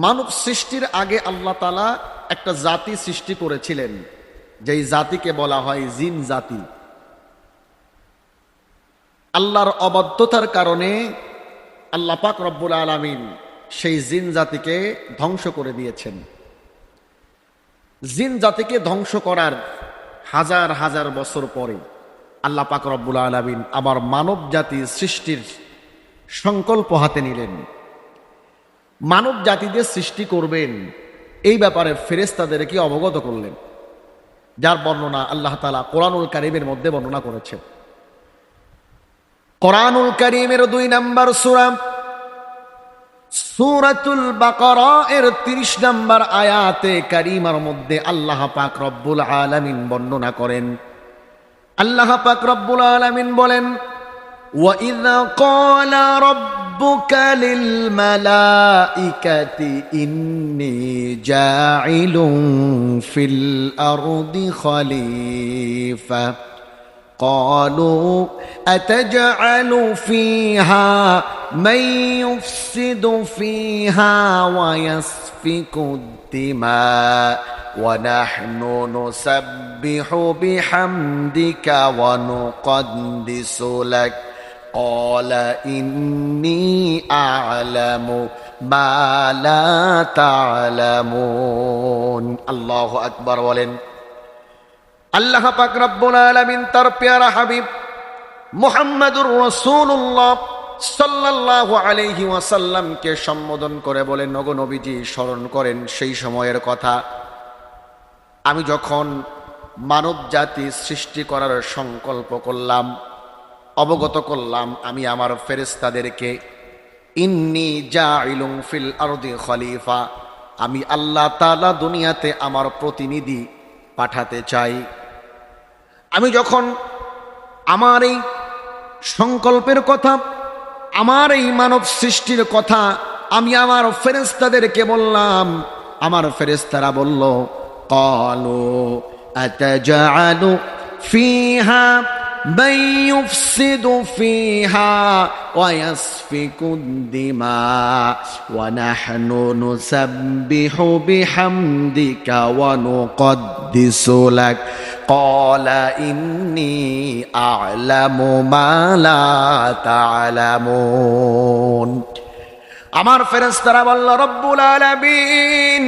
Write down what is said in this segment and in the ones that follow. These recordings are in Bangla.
মানব সৃষ্টির আগে আল্লাহ তাআলা একটা জাতি সৃষ্টি করেছিলেন, যেই জাতিকে বলা হয় জিন জাতি। আল্লাহর অবাধ্যতার কারণে আল্লাহ পাক রব্বুল আলামিন সেই জিন জাতিকে ধ্বংস করে দিয়েছেন। জিন জাতিকে ধ্বংস করার হাজার হাজার বছর পরে আল্লাহ পাক রব্বুল আলামিন আবার মানব জাতি সৃষ্টির সংকল্প হাতে নিলেন। মানব জাতিদের সৃষ্টি করবেন এই ব্যাপারে ফেরেশতাদেরকে অবগত করলেন, যার বর্ণনা আল্লাহ তাআলা কোরআনুল কারীমের মধ্যে বর্ণনা করেছেন। কোরআনুল কারীমের 2 নম্বর সূরা সূরাতুল বাকারা এর 30 নম্বর আয়াতে কারীমার মধ্যে আল্লাহ পাক রব্বুল আলামিন বর্ণনা করেন। আল্লাহ পাক রব্বুল আলামিন বলেন, وَإِذْ قَالَ رَبُّكَ لِلْمَلَائِكَةِ إِنِّي جَاعِلٌ فِي الْأَرْضِ خَلِيفَةً قالوا أتجعل فيها من يفسد فيها ويسفك الدماء ونحن نسبح بحمدك ونقدس لك قال إني أعلم ما لا تعلمون الله أكبر বলেন। আল্লাহ পাক রব্বুল আলামিন তার প্যারা হাবিব মুহাম্মাদুর রাসূলুল্লাহ সাল্লাল্লাহু আলাইহি ওয়াসাল্লামকে সম্বোধন করে বলেন, ওগো নবীজি, স্মরণ করেন সেই সময়ের কথা, আমি যখন মানব জাতি সৃষ্টি করার সংকল্প করলাম, অবগত করলাম আমি আমার ফেরেশতাদেরকে, ইন্নী জাইলুন ফিল আরদি খলিফা, আমি আল্লাহ তাআলা দুনিয়াতে আমার প্রতিনিধি পাঠাতে চাই। আমি যখন আমার এই সংকল্পের কথা, আমার এই মানব সৃষ্টির কথা আমি আমার ফেরেশতাদেরকে বললাম, আমার ফেরেশতারা বলল, ক্বালু আতাজআলু ফিহা মান ইউফসিদু ফিহা ওয়া ইয়াসফিকু দিমা ওয়া নাহনু নুসাব্বিহু বিহামদিকা ওয়া নুকদ্দিসু লাক ক্বালা ইন্নী আ'লামু মা লা তা'লামুন। আমার ফেরেশতারা বলল, রব্বুল আলামিন,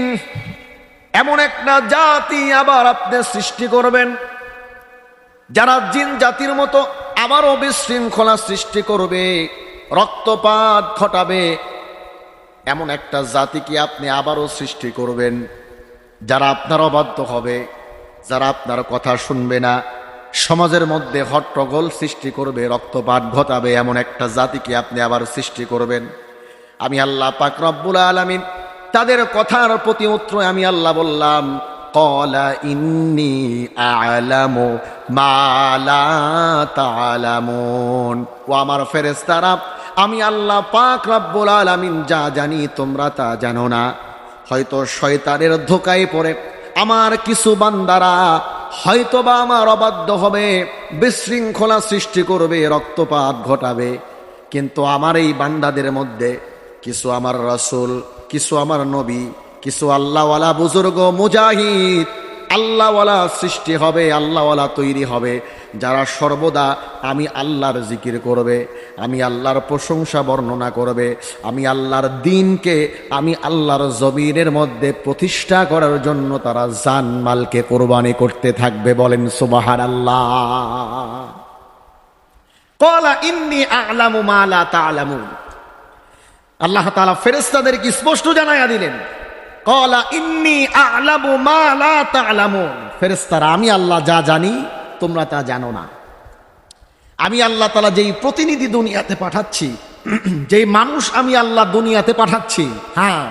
এমন একটা জাতি আবার আপনি সৃষ্টি করবেন যারা জিন জাতির মতো আবারও বিশৃঙ্খলা সৃষ্টি করবে, রক্তপাত ঘটাবে। এমন একটা জাতিকে আপনি আবারও সৃষ্টি করবেন যারা আপনার অবাধ্য হবে, যারা আপনার কথা শুনবে না, সমাজের মধ্যে হট্টগোল সৃষ্টি করবে, রক্তপাত ঘটাবে। এমন একটা জাতিকে আপনি আবার সৃষ্টি করবেন। আমি আল্লাহ পাক রব্বুল আলামিন তাদের কথার প্রতি উত্তরে আমি আল্লাহ বললাম, ক্বালা ইন্নী আ'লামু মা লা তা'লামুন। ও আমার ফেরেশতারা, আমি আল্লাহ পাক রব্বুল আলামিন যা জানি তোমরা তা জানো না। হয়তো শয়তানের ধোঁকায় পড়ে আমার কিছু বান্দারা হয়তোবা আমার অবাধ্য হবে, বিশৃঙ্খলা সৃষ্টি করবে, রক্তপাত ঘটাবে। কিন্তু আমার এই বান্দাদের মধ্যে কিছু আমার রাসূল, কিছু আমার নবী, কিছু আল্লাহওয়ালা বুজুর্গ মুজাহিদ, আল্লাহওয়ালা সৃষ্টি হবে, আল্লাহওয়ালা তৈরি হবে, যারা সর্বদা আমি আল্লাহর জিকির করবে, আমি আল্লাহর প্রশংসা বর্ণনা করবে, আমি আল্লাহর দ্বীনকে আমি আল্লাহর জমিনের মধ্যে প্রতিষ্ঠা করার জন্য তারা জানমালকে কোরবানি করতে থাকবে। বলেন সুবহানাল্লাহ। ক্বালা ইন্নী আ'লামু মা লা তা'লামুন। আল্লাহ তাআলা ফেরেশতাদেরকে স্পষ্ট জানায়া দিলেন, ক্বালা ইন্নী আ'লামু মা লা তা'লামুন। ফেরেশতারা, আমি আল্লাহ যা জানি তোমরা তা জানো না। আমি আল্লাহ তাআলা যেই প্রতিনিধি দুনিয়াতে পাঠাচ্ছি, যেই মানুষ আমি আল্লাহ দুনিয়াতে পাঠাচ্ছি, হ্যাঁ,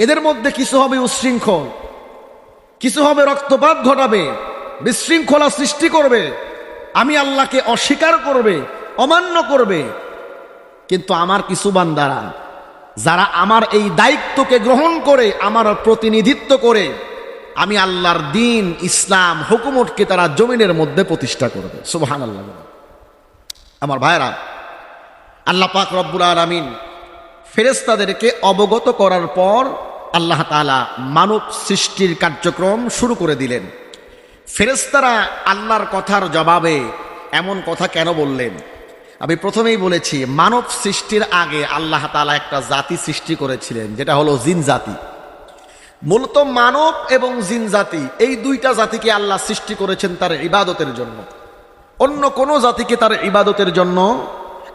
এদের মধ্যে কিছু হবে উচ্ছৃঙ্খল, কিছু হবে রক্তপাত ঘটাবে, বিশৃঙ্খলা সৃষ্টি করবে, আমি আল্লাহকে অস্বীকার করবে, অমান্য করবে। কিন্তু আমার কিছু বান্দারা যারা আমার এই দায়িত্বকে গ্রহণ করে, আমার প্রতিনিধিত্ব করে, আমি আল্লাহর দ্বীন, ইসলাম, হুকুমতকে তারা জমিনের মধ্যে প্রতিষ্ঠা করবে। সুবহানাল্লাহ। আমার ভাইরা, আল্লাহ পাক রব্বুল আলামিন ফেরেশতাদেরকে অবগত করার পর আল্লাহ তাআলা মানব সৃষ্টির কার্যক্রম শুরু করে দিলেন। ফেরেশতারা আল্লাহর কথার জবাবে এমন কথা কেন বললেন? আমি প্রথমেই বলেছি, মানব সৃষ্টির আগে আল্লাহ তাআলা একটা জাতি সৃষ্টি করেছিলেন, যেটা হলো জিন জাতি। মূলত মানব এবং জিন জাতি, এই দুইটা জাতিকে আল্লাহ সৃষ্টি করেছেন তার ইবাদতের জন্য। অন্য কোনো জাতিকে তার ইবাদতের জন্য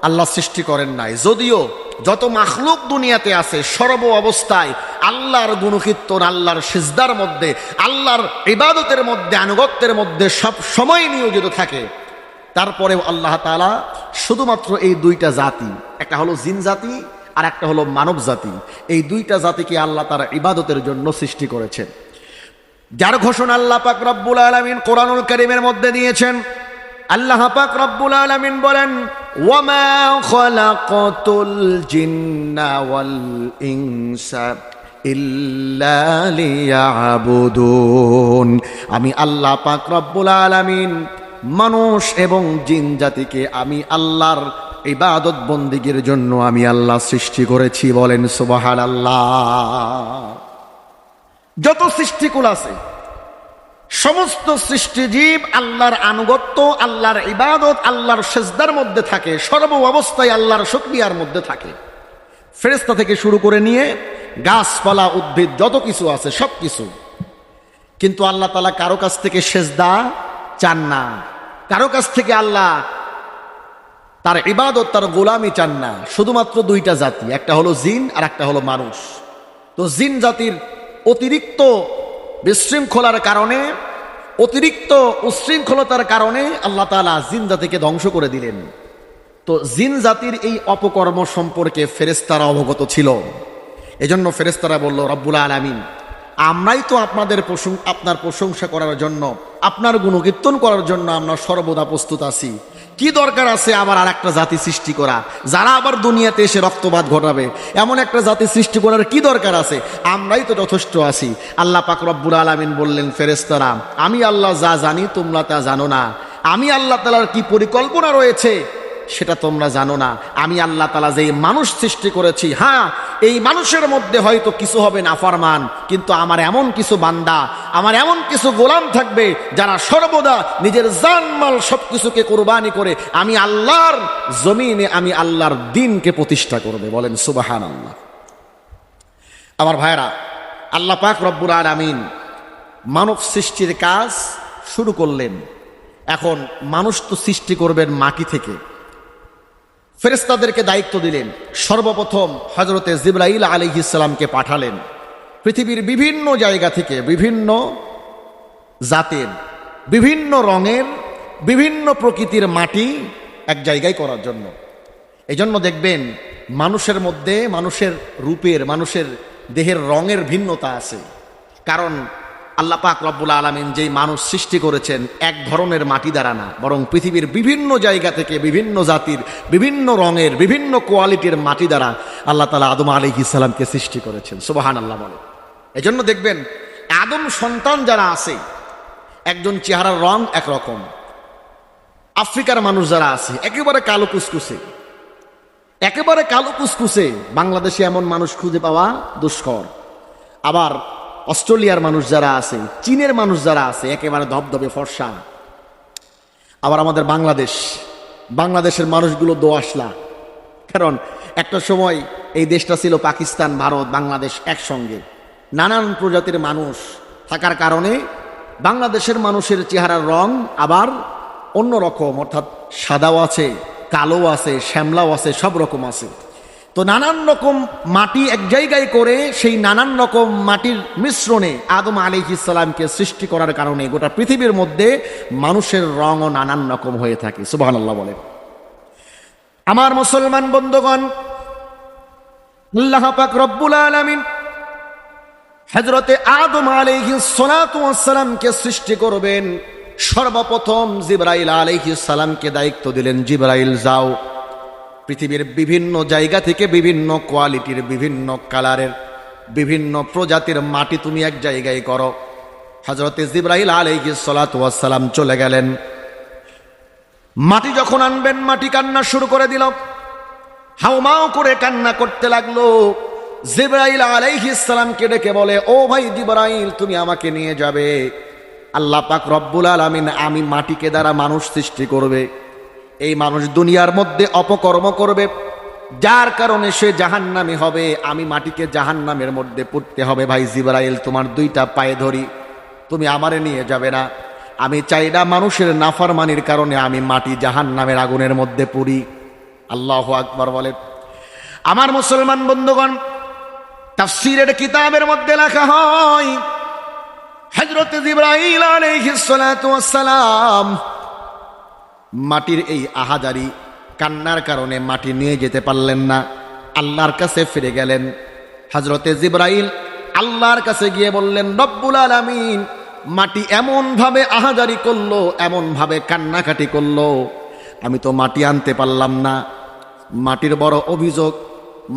আল্লাহ সৃষ্টি করেন নাই। যদিও যত মাখলুক দুনিয়াতে আছে সর্ব অবস্থায় আল্লাহর গুণকীর্তন, আল্লাহর সিজদার মধ্যে, আল্লাহর ইবাদতের মধ্যে, আনুগত্যের মধ্যে সব সময় নিয়োজিত থাকে, তারপরেও আল্লাহ তাআলা শুধুমাত্র এই দুইটা জাতি, একটা হলো জিন জাতি আর একটা হলো মানব জাতি, এই দুইটা জাতিকে আল্লাহ তার ইবাদতের জন্য সৃষ্টি করেছেন। যার ঘোষণা আল্লাহ পাক রব্বুল আলামিন কোরআনুল কারীমের মধ্যে দিয়েছেন। আল্লাহ পাক রব্বুল আলামিন বলেন, ওয়ামা খালাকাতুল জিন্না ওয়াল ইনসা ইল্লা লিয়াবুদুন। আমি আল্লাহ পাক রব্বুল আলামিন মানুষ এবং জিন জাতিকে আমি আল্লাহর ইবাদত বন্দেগীর জন্য আমি আল্লাহ সৃষ্টি করেছি। বলেন সুবহানাল্লাহ। যত সৃষ্টিকুল আছে সমস্ত সৃষ্টিজীব আল্লাহর আনুগত্য, আল্লাহর ইবাদত, আল্লাহর সিজদার মধ্যে থাকে, সর্ব অবস্থায় আল্লাহর শুকরিয়ার মধ্যে থাকে। ফেরেশতা থেকে শুরু করে নিয়ে গাছপালা, উদ্ভিদ, যত কিছু আছে সব কিছু। কিন্তু আল্লাহ তাআলা কারো কাছ থেকে সিজদা চান না, কারো কাছ থেকে আল্লাহ তার ইবাদত, তার গোলামি চান না। শুধুমাত্র দুইটা জাতি, একটা হলো জিন আর একটা হলো মানুষ। তো জিন জাতির অতিরিক্ত বিশৃঙ্খলার কারণে, অতিরিক্ত উশৃঙ্খলতার কারণে আল্লাহ তাআলা জিন জাতিকে ধ্বংস করে দিলেন। তো জিন জাতির এই অপকর্ম সম্পর্কে ফেরেশতারা অবগত ছিল। এজন্য ফেরেশতারা বলল, রব্বুল আলামিন, আমরাই তো আপনার প্রশংসা করার জন্য, আপনার গুণকীর্তন করার জন্য আমরা সর্বদা প্রস্তুত আছি। কি দরকার আছে আবার আর একটা জাতি সৃষ্টি করা, যারা আবার দুনিয়াতে এসে রক্তপাত ঘটাবে? এমন একটা জাতি সৃষ্টি করার কি দরকার আছে? আমরাই তো যথেষ্ট আছি। আল্লাহ পাক রব্বুল আলামিন বললেন, ফেরেশতারা, আমি আল্লাহ যা জানি তোমরা তা জানো না। আমি আল্লাহ তাআলার কি পরিকল্পনা রয়েছে সেটা তোমরা জানো না। আমি আল্লাহ তাআলা যেই মানুষ সৃষ্টি করেছি, হ্যাঁ, এই মানুষের মধ্যে হয়তো কিছু হবে নাফরমান, কিন্তু আমার এমন কিছু বান্দা, আমার এমন কিছু গোলাম থাকবে যারা সর্বদা নিজের জানমাল সবকিছুকে কোরবানি করে আমি আল্লাহর জমিনে, আমি আল্লাহর দ্বীনকে প্রতিষ্ঠা করবে। বলেন সুবহানাল্লাহ। আমার ভাইরা, আল্লাহ পাক রব্বুল আলামিন মানব সৃষ্টির কাজ শুরু করলেন। এখন মানুষ তো সৃষ্টি করবেন মাটি থেকে। ফেরেশতাদেরকে দায়িত্ব দিলেন। সর্বপ্রথম হযরতে জিবরাইল আলাইহিস সালামকে পাঠালেন পৃথিবীর বিভিন্ন জায়গা থেকে, বিভিন্ন জাতের, বিভিন্ন রঙের, বিভিন্ন প্রকৃতির মাটি এক জায়গায় করার জন্য। এজন্য দেখবেন মানুষের মধ্যে, মানুষের রূপের, মানুষের দেহের রঙের ভিন্নতা আছে। কারণ আল্লাহ পাক রব্বুল আলামিন যেই মানুষ সৃষ্টি করেছেন এক ধরনের মাটি দ্বারা না, বরং পৃথিবীর বিভিন্ন জায়গা থেকে, বিভিন্ন জাতির, বিভিন্ন রঙের, বিভিন্ন কোয়ালিটির মাটি দ্বারা আল্লাহ তাআলা আদম আলাইহিস সালামকে সৃষ্টি করেছেন। সুবহানাল্লাহ বলে। এজন্য দেখবেন আদম সন্তান যারা আছে, একজন চেহারার রং একরকম। আফ্রিকার মানুষ যারা আছে একেবারে কালো কুসকুসে, একেবারে কালো কুসকুসে। বাংলাদেশে এমন মানুষ খুঁজে পাওয়া দুষ্কর। আবার অস্ট্রেলিয়ার মানুষ যারা আছে, চীনের মানুষ যারা আছে একেবারে ধবধবে ফর্সা। আবার আমাদের বাংলাদেশের মানুষগুলো দোআঁশলা। কারণ একটা সময় এই দেশটা ছিল পাকিস্তান, ভারত, বাংলাদেশ একসঙ্গে। নানান প্রজাতির মানুষ থাকার কারণে বাংলাদেশের মানুষের চেহারার রং আবার অন্য রকম, অর্থাৎ সাদাও আছে, কালো আছে, শ্যামলাও আছে, সব রকম আছে। তো নানান রকম মাটি এক জায়গায় করে সেই নানান রকম মাটির মিশ্রণে আদম আলাইহিস সালামকে সৃষ্টি করার কারণে গোটা পৃথিবীর মধ্যে মানুষের রঙও নানান রকম হয়ে থাকে। সুবহানাল্লাহ বলে। আমার মুসলমান বন্ধুগণ, আল্লাহ পাক রব্বুল আলামিন হযরতে আদম আলাইহিস সালাতু ওয়াস সালামকে সৃষ্টি করবেন। সর্বপ্রথম জিবরাইল আলাইহিস সালামকে দায়িত্ব দিলেন, জিবরাইল যাও পৃথিবীর বিভিন্ন জায়গা থেকে বিভিন্ন কোয়ালিটির, বিভিন্ন কালারের, বিভিন্ন প্রজাতির মাটি তুমি এক জায়গায় করো। হযরতে জিবরাইল আলাইহিস সালাতু ওয়াস সালাম চলে গেলেন। মাটি যখন আনবেন, মাটি কান্না শুরু করে দিল, হাউমাউ করে কান্না করতে লাগলো। জিবরাইল আলাইহিস সালামকে ডেকে বলে, ও ভাই জিবরাইল, তুমি আমাকে নিয়ে যাবে। আল্লাহ পাক রব্বুল আলামিন আমি মাটিকে দ্বারা মানুষ সৃষ্টি করবে, এই মানুষ দুনিয়ার মধ্যে অপকর্ম করবে, যার কারণে সে জাহান্নামী হবে, আমি মাটিকে জাহান্নামের মধ্যে পুড়তে হবে। ভাই জিবরাইল, তোমার দুইটা পায়ে ধরি, তুমি আমারে নিয়ে যাবে না। আমি চাই না মানুষের নাফরমানির কারণে আমি মাটি জাহান্নামের আগুনের মধ্যে পুড়ি। আল্লাহু আকবার বলে। আমার মুসলমান বন্ধুগণ, তাফসীরের কিতাবের মধ্যে লেখা হয় হযরত জিবরাইল আলাইহিস সালাতু ওয়াস সালাম মাটির এই আহাজারি কান্নার কারণে মাটি নিয়ে যেতে পারলেন না, আল্লাহর কাছে ফিরে গেলেন। হযরতে জিবরাইল আল্লাহর কাছে গিয়ে বললেন, রব্বুল আলামিন, মাটি এমন ভাবে আহাজারি করলো, এমন ভাবে কান্নাকাটি করলো, আমি তো মাটি আনতে পারলাম না। মাটির বড় অভিযোগ,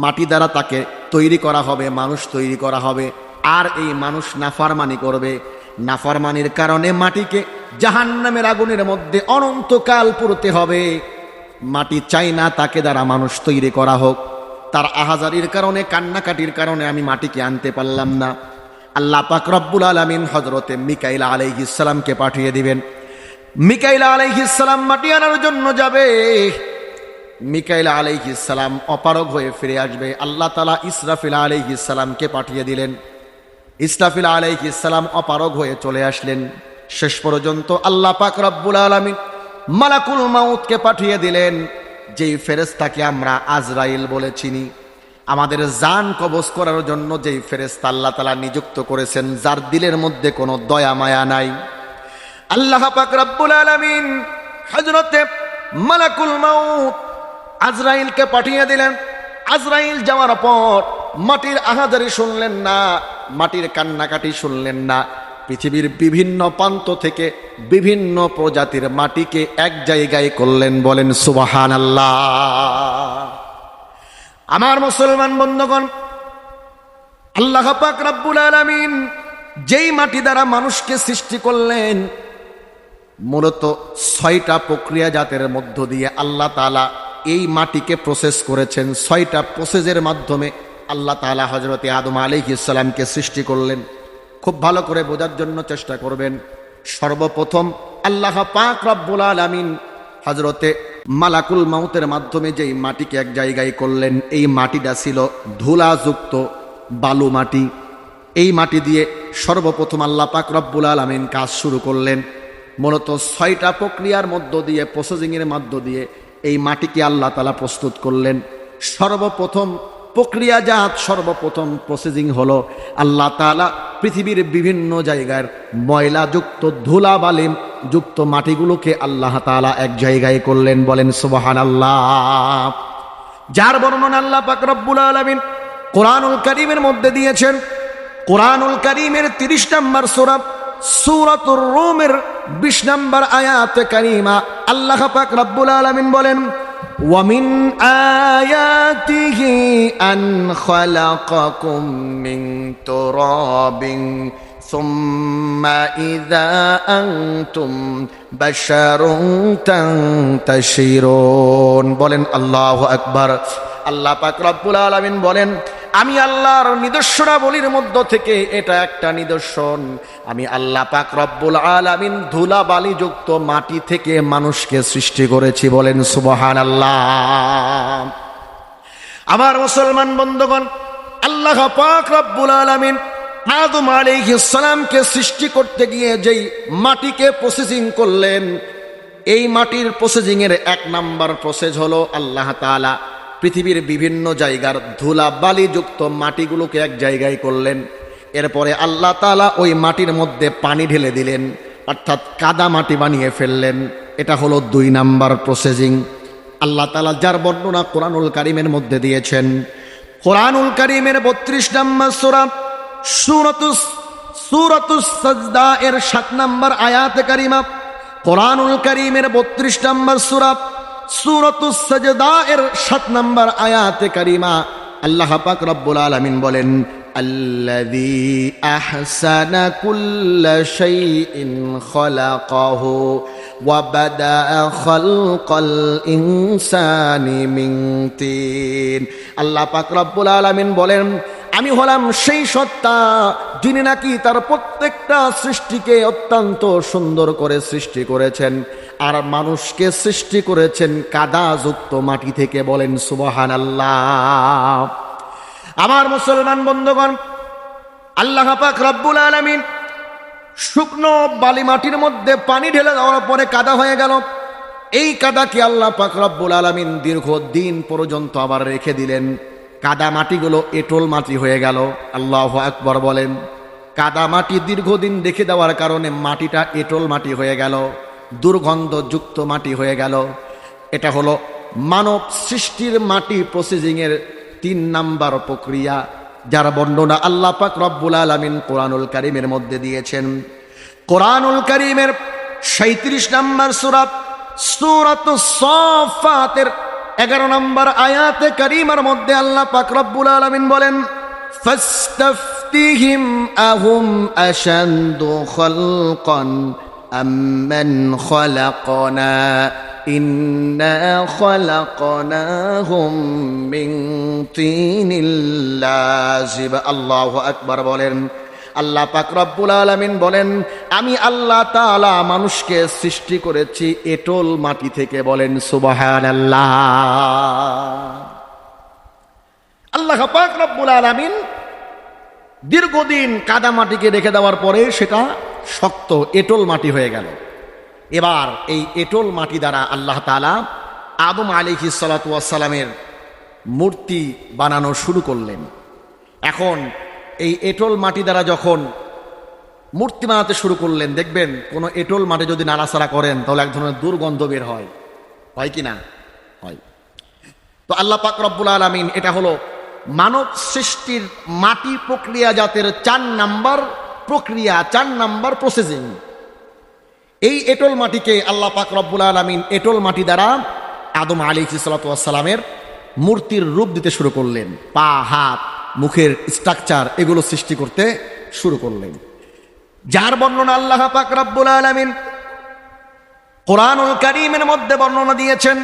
মাটি দ্বারা তাকে তৈরি করা হবে, মানুষ তৈরি করা হবে, আর এই মানুষ নাফরমানি করবে। নাফরমানির কারণে মাটিকে জাহান্নামের আগুনের মধ্যে অনন্তকাল পুড়তে হবে। মাটি চাই না তাকে দ্বারা মানুষ তৈরি করা হোক, তার আহাজারির কারণে, কান্নাকাটির কারণে আমি মাটিকে আনতে পারলাম না। আল্লাহ পাক রব্বুল আলামিন হযরতে মিকাইল আলাইহিস সালামকে পাঠিয়ে দিবেন। মিকাইল আলাইহিস সালাম মাটি আনার জন্য যাবে। মিকাইল আলাইহিস সালাম অপারগ হয়ে ফিরে আসবে। আল্লাহ তাআলা ইসরাফিল আলাইহিস সালামকে পাঠিয়ে দিলেন। ইসরাফিল আলাইহিস সালাম অপারগ হয়ে চলে আসলেন। শেষ পর্যন্ত আল্লাহ পাক রব্বুল আলামিন মালাকুল মাউতকে পাঠিয়ে দিলেন, যেই ফেরেশতাকে আমরা আজরাইল বলে চিনি। আমাদের জান কবজ করার জন্য যেই ফেরেশতা আল্লাহ তাআলা নিযুক্ত করেছেন, যার দিলের মধ্যে কোনো দয়া মায়া নাই। আল্লাহ পাক রব্বুল আলামিন হযরতে মালাকুল মাউত আজরাইলকে পাঠিয়ে দিলেন। আজরাইল যাওয়ার পর মাটির আহাজারি শুনলেন না, মাটির কান্নাকাটি শুনলেন না। পৃথিবীর বিভিন্ন প্রান্ত থেকে বিভিন্ন প্রজাতির মাটিকে এক জায়গায় করলেন। বলেন সুবহানাল্লাহ। আমার মুসলমান বন্ধুগণ, আল্লাহ পাক রব্বুল আলামিন যেই মাটি দ্বারা মানুষকে সৃষ্টি করলেন, মূলত 6টা প্রক্রিয়া জাতের মধ্য দিয়ে আল্লাহ তাআলা এই মাটিকে প্রসেস করেছেন। 6টা প্রসেসের মাধ্যমে আল্লাহ তাআলা হযরতে আদম আলাইহিস সালামকে সৃষ্টি করলেন। খুব ভালো করে বোঝার জন্য চেষ্টা করবেন। সর্বপ্রথম আল্লাহ পাক রব্বুল আলামিন হযরতে মালাকুল মাউতের মাধ্যমে যেই মাটিকে এক জায়গায় করলেন, এই মাটিটা ছিল ধুলাযুক্ত বালু মাটি। এই মাটি দিয়ে সর্বপ্রথম আল্লাহ পাক রব্বুল আলামিন কাজ শুরু করলেন। মূলত 6টা প্রক্রিয়ার মধ্য দিয়ে, প্রসেসিংয়ের মধ্য দিয়ে এই মাটিকে আল্লাহ তাআলা প্রস্তুত করলেন। সর্বপ্রথম প্রক্রিয়াজাত, সর্বপ্রথম প্রসেসিং হলো আল্লাহ তাআলা পৃথিবীর বিভিন্ন জায়গার ময়লাযুক্ত, ধুলাবালি যুক্ত মাটিগুলোকে আল্লাহ তাআলা এক জায়গায় করলেন। বলেন সুবহানাল্লাহ। যার বর্ণনা আল্লাহ পাক রব্বুল আলামিন কোরআনুল কারীমের মধ্যে দিয়েছেন। কোরআনুল কারীমের 30 নম্বর সূরা সূরাতুর রুমের 20 নম্বর আয়াতে কারীমা আল্লাহ পাক রব্বুল আলামিন বলেন, وَمِنْ آيَاتِهِ أَنْ خَلَقَكُم مِّن تُرَابٍ ثُمَّ إِذَا أَنْتُمْ بَشَرٌ تَنْتَشِرُونَ। বলেন আল্লাহু আকবার। আল্লাহ পাক রব্বুল আলামিন বলেন, আমি আল্লাহর নিদর্শনাবলীর মধ্য থেকে এটা একটা নিদর্শন, আমি আল্লাহ পাক রব্বুল আলামিন ধুলাবালি যুক্ত মাটি থেকে মানুষকে সৃষ্টি করেছি। বলেন সুবহানাল্লাহ। আমার মুসলমান বন্ধুগণ, আল্লাহ পাক রব্বুল আলামিন আদম আলাইহিস সালামকে সৃষ্টি করতে গিয়ে যেই মাটিকে প্রসেসিং করলেন, এই মাটির প্রসেসিং এর 1 নাম্বার প্রসেস হলো আল্লাহ তাআলা পৃথিবীর বিভিন্ন জায়গার ধুলা বালি যুক্ত মাটিগুলোকে এক জায়গায় করলেন। এরপরে আল্লাহ তাআলা ওই মাটির মধ্যে পানি ঢেলে দিলেন, অর্থাৎ কাদা মাটি বানিয়ে ফেললেন। এটা হলো 2 নাম্বার প্রসেসিং। আল্লাহ তাআলা যার বর্ণনা কোরআনুল কারীমের মধ্যে দিয়েছেন। কোরআনুল কারীমের 32 নম্বর সূরা সূরাতুস সাজদা এর 7 নম্বর আয়াতে কারীমা, কোরআনুল কারীমের 32 নম্বর সূরা সূরাতুস সাজদা এর 7 নম্বর আয়াতে কারীমা আল্লাহ পাক রব্বুল আলামিন বলেন, আল্লাযী আহসানা কুল্লা শাইইন খালাকাহু وبدأ خلق الإنسان من طين আল্লাহ পাক রব্বুল আলামিন বলেন, আমি হলাম সেই সত্তা যিনি নাকি তার প্রত্যেকটা সৃষ্টিকে অত্যন্ত সুন্দর করে সৃষ্টি করেছেন, আর মানুষকে সৃষ্টি করেছেন কাদাযুক্ত মাটি থেকে। বলেন সুবহানাল্লাহ। আমার মুসলমান বন্ধুগণ, আল্লাহ পাক রব্বুল আলামিন শুকনো বালি মাটির মধ্যে পানি ঢেলে দেওয়ার পরে কাদা হয়ে গেল। এই কাদাকে আল্লাহ পাক রব্বুল আলামিন দীর্ঘদিন পর্যন্ত আবার রেখে দিলেন। কাদা মাটিগুলো এঁটেল মাটি হয়ে গেল। আল্লাহু আকবার বলেন। কাদা মাটি দীর্ঘদিন রেখে দেওয়ার কারণে মাটিটা এঁটেল মাটি হয়ে গেল, দুর্গন্ধযুক্ত মাটি হয়ে গেল। এটা হলো মানব সৃষ্টির মাটি প্রসেসিংয়ের 3 নাম্বার প্রক্রিয়া, যার বর্ণনা আল্লাহ পাক রব্বুল আলামিন কোরআনুল কারীমের মধ্যে দিয়েছেন। কোরআনুল কারীমের 37 নম্বর সূরা সূরাতুস সাফফাতের 11 নম্বর আয়াতে কারীমার মধ্যে আল্লাহ পাক রব্বুল আলামিন বলেন, ফাস্তাফতিহিম আহুম আশাদু খালকান আম্মান খালাকনা ইন্না খালাকনাহুম মিন তিনিল লাযিব। আল্লাহু আকবার বলেন। আল্লাহ পাক রব্বুল আলামিন বলেন, আমি আল্লাহ তাআলা মানুষকে সৃষ্টি করেছি এঁটেল মাটি থেকে। বলেন সুবহানাল্লাহ। আল্লাহ পাক রব্বুল আলামিন দীর্ঘদিন কাদা মাটিকে রেখে দেওয়ার পরে সেটা শক্ত এঁটেল মাটি হয়ে গেল। এবার এই এঁটেল মাটি দ্বারা আল্লাহ তাআলা আদম আলাইহিস সালাতু ওয়াস সালামের মূর্তি বানানো শুরু করলেন। এখন এই এঁটেল মাটি দ্বারা যখন মূর্তি বানাতে শুরু করলেন, দেখবেন কোনো এঁটেল মাটি যদি নাড়াচাড়া করেন তাহলে এক ধরনের দুর্গন্ধ বের হয় কি না? হয়। তো আল্লাহ পাক রব্বুল আলামিন, এটা হলো মানব সৃষ্টির মাটি প্রক্রিয়াজাতের 4 নাম্বার প্রক্রিয়া, 4 নাম্বার প্রসেসিং। এই এঁটেল মাটিকে আল্লাহ পাক রব্বুল আলামিন এঁটেল মাটি দ্বারা আদম আলাইহিস সালাতু ওয়াস সালামের মূর্তির রূপ দিতে শুরু করলেন। পা, হাত, মুখের স্ট্রাকচার এগুলো সৃষ্টি করতে শুরু করলেন, যার বর্ণনা আল্লাহ পাক রব্বুল আলামিন কোরআনুল কারীমের মধ্যে বর্ণনা দিয়েছেন।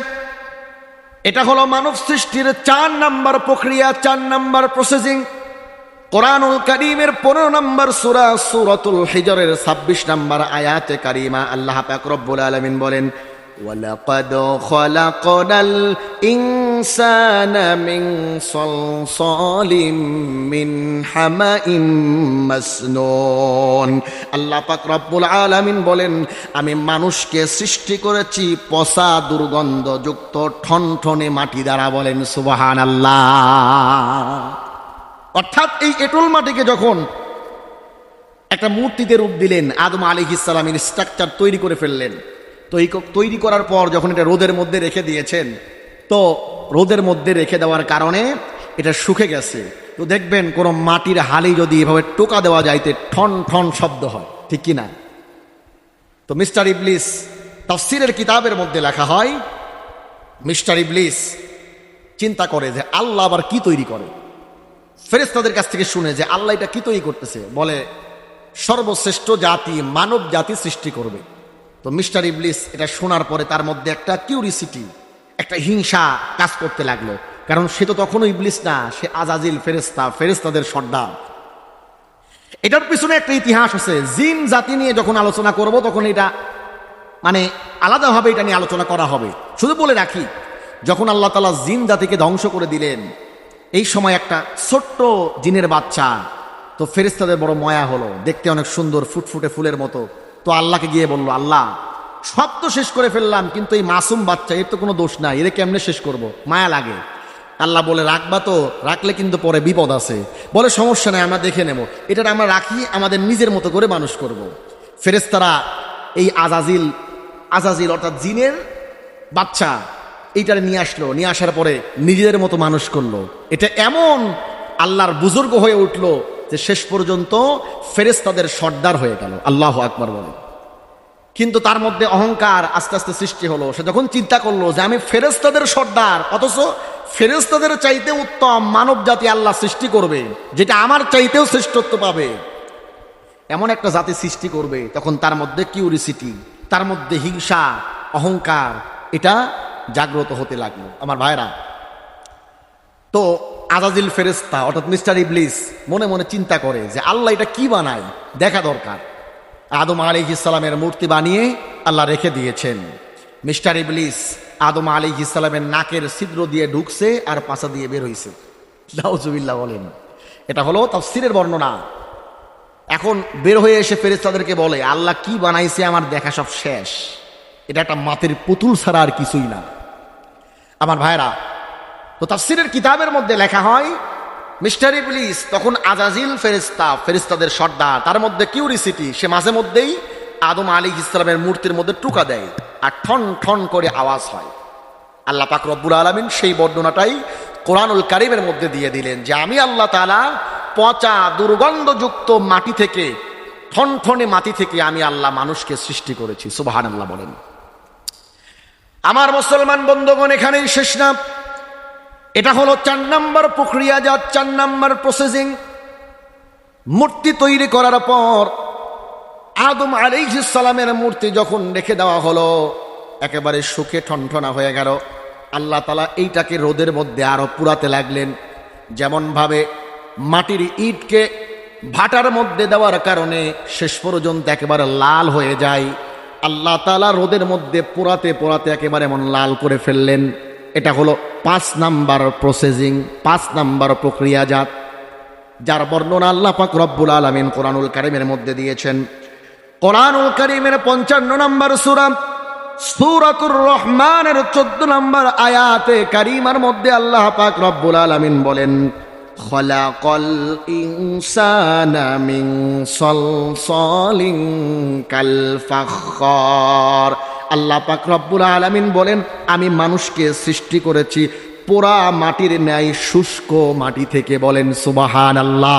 এটা হলো মানব সৃষ্টির 4 নাম্বার প্রক্রিয়া, 4 নাম্বার প্রসেসিং। কোরআনুল কারীমের 15 নম্বর সূরা সূরাতুল হিজরের 26 নম্বর আয়াতে কারিমা আল্লাহ পাক রব্বুল আলামিন বলেন, ওয়ালাকাদ খালাকনাল ইনসানা মিন সালসালিম মিন হামাইম মাসনুন। আল্লাহ পাক রব্বুল আলামিন বলেন, আমি মানুষকে সৃষ্টি করেছি পচা দুর্গন্ধযুক্ত ঠনঠনে মাটি দ্বারা। বলেন সুবহানাল্লাহ। অর্থাৎ এই এঁটেল মাটিকে যখন একটা মূর্তিতে রূপ দিলেন, আদম আলাইহিস সালামের স্ট্রাকচার তৈরি করে ফেললেন। তো এই তৈরি করার পর যখন এটা রোদের মধ্যে রেখে দিয়েছেন, তো রোদের মধ্যে রেখে দেওয়ার কারণে এটা শুকে গেছে। তো দেখবেন কোনো মাটির হালি যদি এভাবে টোকা দেওয়া যাইতে ঠন ঠন শব্দ হয়, ঠিক কি না? তো মিস্টার ইবলিস তাফসীরের কিতাবের মধ্যে লেখা হয়, মিস্টার ইবলিস চিন্তা করে যে আল্লাহ আবার কি তৈরি করে। ফেরেশতাদের কাছ থেকে শুনে যে আল্লাহ এটা কি তৈরি করতেছে, বলে সর্বশ্রেষ্ঠ জাতি মানব জাতি সৃষ্টি করবে। তো মিস্টার ইবলিস এটা শোনার পরে তার মধ্যে একটা কিউরিসিটি, একটা হিংসা কাজ করতে লাগলো। কারণ সে তো তখনও ইবলিস না, সে আজাজিল ফেরেশতা, ফেরেশতাদের সর্দার। এটার পিছনে একটা ইতিহাস আছে। জিন জাতি নিয়ে যখন আলোচনা করব তখন এটা মানে আলাদাভাবে এটা নিয়ে আলোচনা করা হবে। শুধু বলে রাখি, যখন আল্লাহ তাআলা জিন জাতিকে ধ্বংস করে দিলেন, এই সময় একটা ছোট্ট জিনের বাচ্চা, তো ফেরেশতাদের বড় মায়া হলো, দেখতে অনেক সুন্দর, ফুটফুটে ফুলের মতো। তো আল্লাহকে গিয়ে বলল, আল্লাহ সব তো শেষ করে ফেললাম, কিন্তু এই মাসুম বাচ্চা, এর তো কোনো দোষ নাই, এর কেমনে শেষ করব? মায়া লাগে। আল্লাহ বলে, রাখবা তো, রাখলে কিন্তু পরে বিপদ আছে। বলে সমস্যা নাই, আমরা দেখে নেব, এটা আমরা রাখি, আমাদের নিজের মতো করে মানুষ করব। ফেরেশতারা এই আজাজিল অর্থাৎ জিনের বাচ্চা এইটারে নিয়ে আসলো, নিয়ে আসার পরে নিজেদের মতো মানুষ করলো। এটা এমন আল্লাহর বুজুর্গ হয়ে উঠলো যে শেষ পর্যন্ত ফেরেশতাদের সর্দার হয়ে গেল। আল্লাহু আকবার বলে। কিন্তু তার মধ্যে অহংকার আস্তে আস্তে সৃষ্টি হলো। সে যখন চিন্তা করলো যে আমি ফেরেশতাদের সর্দার, অথচ ফেরেশতাদের চাইতে উত্তম মানব জাতি আল্লাহ সৃষ্টি করবে, যেটা আমার চাইতেও শ্রেষ্ঠত্ব পাবে, এমন একটা জাতি সৃষ্টি করবে, তখন তার মধ্যে কিউরিসিটি, তার মধ্যে হিংসা, অহংকার এটা জাগ্রত হতে লাগলো। আমার ভাইরা, তো আজাজিল ফেরেশতা অর্থাৎ মিস্টার ইবলিস মনে মনে চিন্তা করে যে আল্লাহ এটা কি বানায়, দেখা দরকার। আদম আলাইহিস সালামের মূর্তি বানিয়ে আল্লাহ রেখে দিয়েছেন। মিস্টার ইবলিস আদম আলাইহিস সালামের নাকের ছিদ্র দিয়ে ঢুকছে আর পাছা দিয়ে বের হইছে। নাউজুবিল্লাহ বলেন। এটা হলো তাফসীরের বর্ণনা। এখন বের হয়ে এসে ফেরেশতাদেরকে বলে, আল্লাহ কি বানাইছে আমার দেখা সব শেষ, এটা একটা মাটির পুতুল ছাড়া আর কিছুই না। আমার ভাইরা, তো তাফসীরের কিতাবের মধ্যে লেখা হয় মিস্টার ইবলিস তখন আজাজিল ফেরেশতা, ফেরেশতাদের সর্দার, তার মধ্যে কিউরিসিটি, সে মাঝে মধ্যেই আদম আলাইহিস সালামের মূর্তির মধ্যে টুকা দেয় আর ঠন ঠন করে আওয়াজ হয়। আল্লাহ পাক রব্বুল আলামিন সেই বর্ণনাটাই কোরআনুল কারীমের মধ্যে দিয়ে দিলেন যে আমি আল্লাহ তাআলা পচা দুর্গন্ধযুক্ত মাটি থেকে, ঠনঠনে মাটি থেকে আমি আল্লাহ মানুষকে সৃষ্টি করেছি। সুবহানাল্লাহ বলেন। আমার মুসলমান বন্ধুগণ, এখানেই শেষ না। এটা হলো 4 নম্বর প্রক্রিয়াজাত, 4 নম্বর প্রসেসিং। মূর্তি তৈরি করার পর আদম আলাইহিস সালামের মূর্তি যখন রেখে দেওয়া হলো, একেবারে শুকে ঠনঠনা হয়ে গেল, আল্লাহ তাআলা এইটাকে রোদের মধ্যে আরো পুরাতে লাগলেন। যেমন ভাবে মাটির ইটকে ভাটার মধ্যে দেওয়ার কারণে শেষ পর্যন্ত একেবারে লাল হয়ে যায়, আল্লাহ তাআলা রোদের মধ্যে পোড়াতে পোড়াতে একেবারে এমন লাল করে ফেললেন। এটা হলো 5 নাম্বার প্রসেসিং, 5 নাম্বার প্রক্রিয়াজাত, যার বর্ণনা আল্লাহ পাক রব্বুল আলামিন কোরআনুল কারীমের মধ্যে দিয়েছেন। কোরআনুল কারীমের 55 নম্বর সূরা সূরাতুর রহমানের 14 নম্বর আয়াতে কারীমার মধ্যে আল্লাহ পাক রব্বুল আলামিন বলেন, খলাকাল ইনসানা মিন সলসালিন কাল ফাখখার। আল্লাহ পাক রব্বুল আলামিন বলেন, আমি মানুষকে সৃষ্টি করেছি পোড়া মাটির ন্যায় শুষ্ক মাটি থেকে। বলেন সুবহানাল্লাহ।